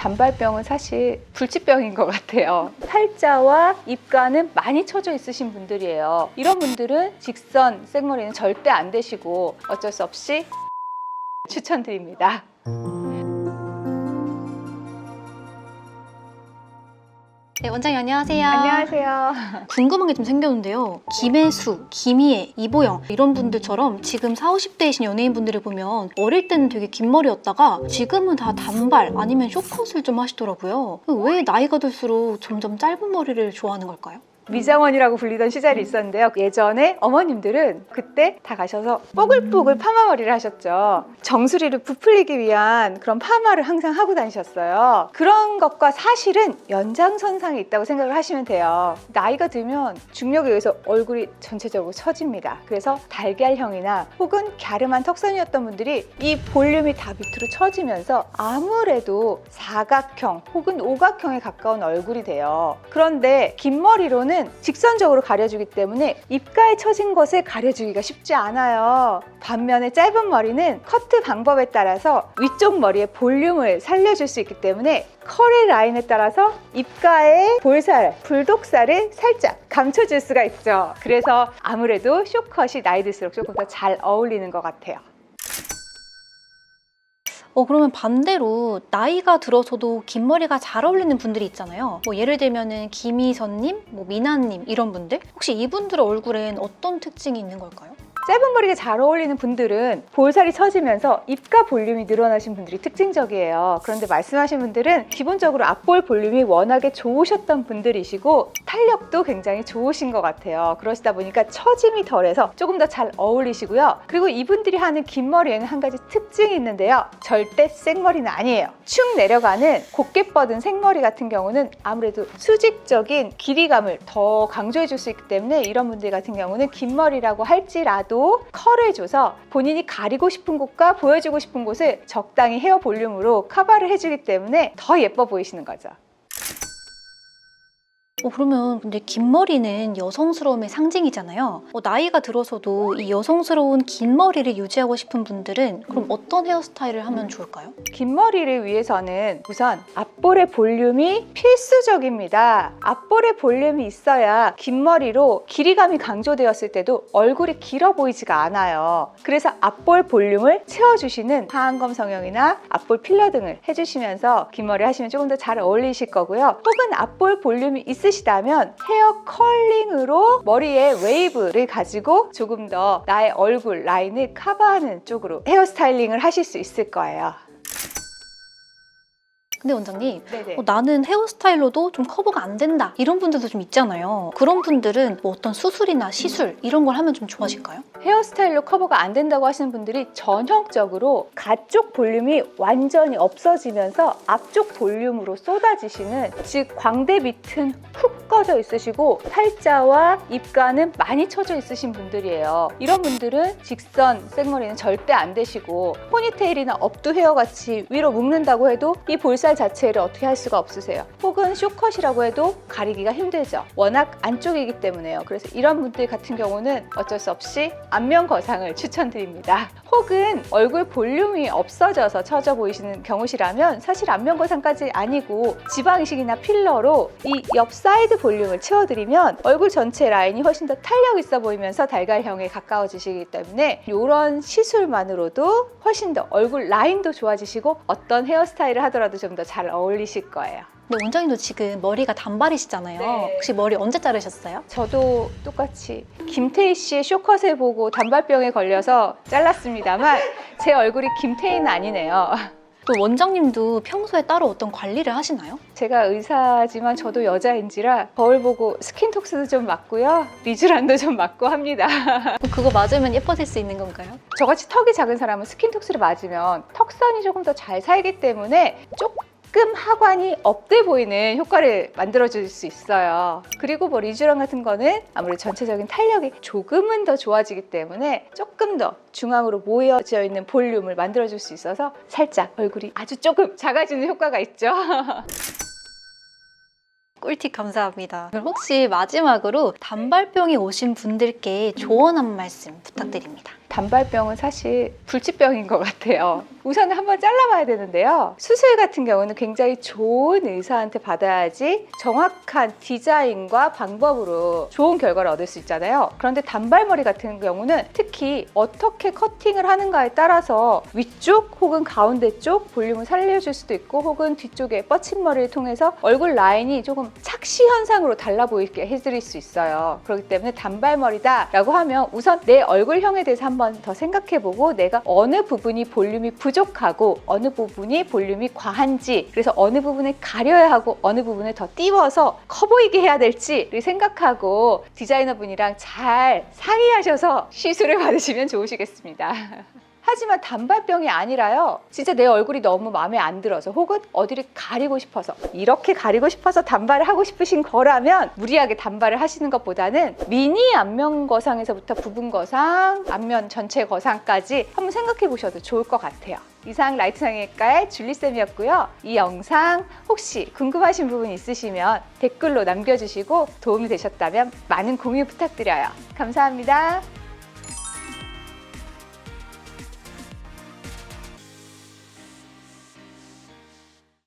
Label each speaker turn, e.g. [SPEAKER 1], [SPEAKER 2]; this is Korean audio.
[SPEAKER 1] 단발병은 사실 불치병인 것 같아요. 팔자와 입가는 많이 처져 있으신 분들이에요. 이런 분들은 직선 생머리는 절대 안 되시고 어쩔 수 없이 추천드립니다.
[SPEAKER 2] 네, 원장님 안녕하세요.
[SPEAKER 1] 안녕하세요.
[SPEAKER 2] 궁금한 게 좀 생겼는데요. 김혜수, 김희애, 이보영 이런 분들처럼 지금 40, 50대이신 연예인분들을 보면 어릴 때는 되게 긴 머리였다가 지금은 다 단발 아니면 숏컷을 좀 하시더라고요. 왜 나이가 들수록 점점 짧은 머리를 좋아하는 걸까요?
[SPEAKER 1] 미장원이라고 불리던 시절이 있었는데요. 예전에 어머님들은 그때 다 가셔서 뽀글뽀글 파마머리를 하셨죠. 정수리를 부풀리기 위한 그런 파마를 항상 하고 다니셨어요. 그런 것과 사실은 연장선상에 있다고 생각을 하시면 돼요. 나이가 들면 중력에 의해서 얼굴이 전체적으로 처집니다. 그래서 달걀형이나 혹은 갸름한 턱선이었던 분들이 이 볼륨이 다 밑으로 처지면서 아무래도 사각형 혹은 오각형에 가까운 얼굴이 돼요. 그런데 긴 머리로는 직선적으로 가려주기 때문에 입가에 처진 것을 가려주기가 쉽지 않아요. 반면에 짧은 머리는 커트 방법에 따라서 위쪽 머리의 볼륨을 살려줄 수 있기 때문에 컬의 라인에 따라서 입가의 볼살, 불독살을 살짝 감춰줄 수가 있죠. 그래서 아무래도 숏컷이 나이 들수록 조금 더 잘 어울리는 것 같아요.
[SPEAKER 2] 그러면 반대로 나이가 들어서도 긴 머리가 잘 어울리는 분들이 있잖아요. 예를 들면은 김희선님, 미나님 이런 분들, 혹시 이분들의 얼굴엔 어떤 특징이 있는 걸까요?
[SPEAKER 1] 짧은 머리가 잘 어울리는 분들은 볼살이 처지면서 입가 볼륨이 늘어나신 분들이 특징적이에요. 그런데 말씀하신 분들은 기본적으로 앞볼 볼륨이 워낙에 좋으셨던 분들이시고 탄력도 굉장히 좋으신 것 같아요. 그러시다 보니까 처짐이 덜해서 조금 더 잘 어울리시고요. 그리고 이분들이 하는 긴 머리에는 한 가지 특징이 있는데요. 절대 생머리는 아니에요. 축 내려가는 곱게 뻗은 생머리 같은 경우는 아무래도 수직적인 길이감을 더 강조해 줄 수 있기 때문에 이런 분들 같은 경우는 긴 머리라고 할지라도 컬을 줘서 본인이 가리고 싶은 곳과 보여주고 싶은 곳을 적당히 헤어 볼륨으로 커버를 해주기 때문에 더 예뻐 보이시는 거죠.
[SPEAKER 2] 그러면 근데 긴 머리는 여성스러움의 상징이잖아요. 나이가 들어서도 이 여성스러운 긴 머리를 유지하고 싶은 분들은 그럼 어떤 헤어스타일을 하면 좋을까요?
[SPEAKER 1] 긴 머리를 위해서는 우선 앞볼의 볼륨이 필수적입니다. 앞볼의 볼륨이 있어야 긴 머리로 길이감이 강조되었을 때도 얼굴이 길어 보이지가 않아요. 그래서 앞볼 볼륨을 채워주시는 하안검 성형이나 앞볼 필러 등을 해주시면서 긴 머리 하시면 조금 더 잘 어울리실 거고요. 혹은 앞볼 볼륨이 있으시다면 헤어 컬링으로 머리에 웨이브를 가지고 조금 더 나의 얼굴 라인을 커버하는 쪽으로 헤어스타일링을 하실 수 있을 거예요.
[SPEAKER 2] 근데 원장님,
[SPEAKER 1] 네네.
[SPEAKER 2] 나는 헤어스타일로도 좀 커버가 안 된다 이런 분들도 좀 있잖아요. 그런 분들은 어떤 수술이나 시술 이런 걸 하면 좀 좋아질까요?
[SPEAKER 1] 헤어스타일로 커버가 안 된다고 하시는 분들이 전형적으로 가쪽 볼륨이 완전히 없어지면서 앞쪽 볼륨으로 쏟아지시는, 즉 광대 밑은 훅 꺼져 있으시고 팔자와 입가는 많이 처져 있으신 분들이에요. 이런 분들은 직선 생머리는 절대 안 되시고 포니테일이나 업도 헤어 같이 위로 묶는다고 해도 이 볼살 자체를 어떻게 할 수가 없으세요. 혹은 숏컷이라고 해도 가리기가 힘들죠. 워낙 안쪽이기 때문에요. 그래서 이런 분들 같은 경우는 어쩔 수 없이 안면 거상을 추천드립니다. 혹은 얼굴 볼륨이 없어져서 처져 보이시는 경우시라면 사실 안면 거상까지 아니고 지방 이식이나 필러로 이 옆 사이드 볼륨을 채워드리면 얼굴 전체 라인이 훨씬 더 탄력 있어 보이면서 달걀형에 가까워지시기 때문에 이런 시술만으로도 훨씬 더 얼굴 라인도 좋아지시고 어떤 헤어스타일을 하더라도 좀 더 잘 어울리실 거예요.
[SPEAKER 2] 근데 원장님도 지금 머리가 단발이시잖아요.
[SPEAKER 1] 네.
[SPEAKER 2] 혹시 머리 언제 자르셨어요?
[SPEAKER 1] 저도 똑같이 김태희 씨의 숏컷을 보고 단발병에 걸려서 잘랐습니다만 제 얼굴이 김태희는 아니네요.
[SPEAKER 2] 또 원장님도 평소에 따로 어떤 관리를 하시나요?
[SPEAKER 1] 제가 의사지만 저도 여자인지라 거울 보고 스킨톡스도 좀 맞고요. 리쥬란도 좀 맞고 합니다.
[SPEAKER 2] 그거 맞으면 예뻐질 수 있는 건가요?
[SPEAKER 1] 저같이 턱이 작은 사람은 스킨톡스를 맞으면 턱선이 조금 더 잘 살기 때문에 조금 하관이 업돼 보이는 효과를 만들어줄 수 있어요. 그리고 리쥬란 같은 거는 아무래도 전체적인 탄력이 조금은 더 좋아지기 때문에 조금 더 중앙으로 모여져 있는 볼륨을 만들어줄 수 있어서 살짝 얼굴이 아주 조금 작아지는 효과가 있죠.
[SPEAKER 2] 꿀팁 감사합니다. 그럼 혹시 마지막으로 단발병이 오신 분들께 조언 한 말씀 부탁드립니다.
[SPEAKER 1] 단발병은 사실 불치병인 것 같아요. 우선은 한번 잘라봐야 되는데요. 수술 같은 경우는 굉장히 좋은 의사한테 받아야지 정확한 디자인과 방법으로 좋은 결과를 얻을 수 있잖아요. 그런데 단발머리 같은 경우는 특히 어떻게 커팅을 하는가에 따라서 위쪽 혹은 가운데 쪽 볼륨을 살려줄 수도 있고 혹은 뒤쪽에 뻗친 머리를 통해서 얼굴 라인이 조금 착시 현상으로 달라 보이게 해드릴 수 있어요. 그렇기 때문에 단발머리다 라고 하면 우선 내 얼굴형에 대해서 한번 더 생각해보고 내가 어느 부분이 볼륨이 부족하고 어느 부분이 볼륨이 과한지, 그래서 어느 부분을 가려야 하고 어느 부분을 더 띄워서 커 보이게 해야 될지를 생각하고 디자이너분이랑 잘 상의하셔서 시술을 받으시면 좋으시겠습니다. 하지만 단발병이 아니라요, 진짜 내 얼굴이 너무 마음에 안 들어서 혹은 어디를 가리고 싶어서, 이렇게 가리고 싶어서 단발을 하고 싶으신 거라면 무리하게 단발을 하시는 것보다는 미니 안면 거상에서부터 부분 거상, 안면 전체 거상까지 한번 생각해 보셔도 좋을 것 같아요. 이상 라이트 성형외과의 줄리쌤이었고요. 이 영상 혹시 궁금하신 부분 있으시면 댓글로 남겨주시고 도움이 되셨다면 많은 공유 부탁드려요. 감사합니다.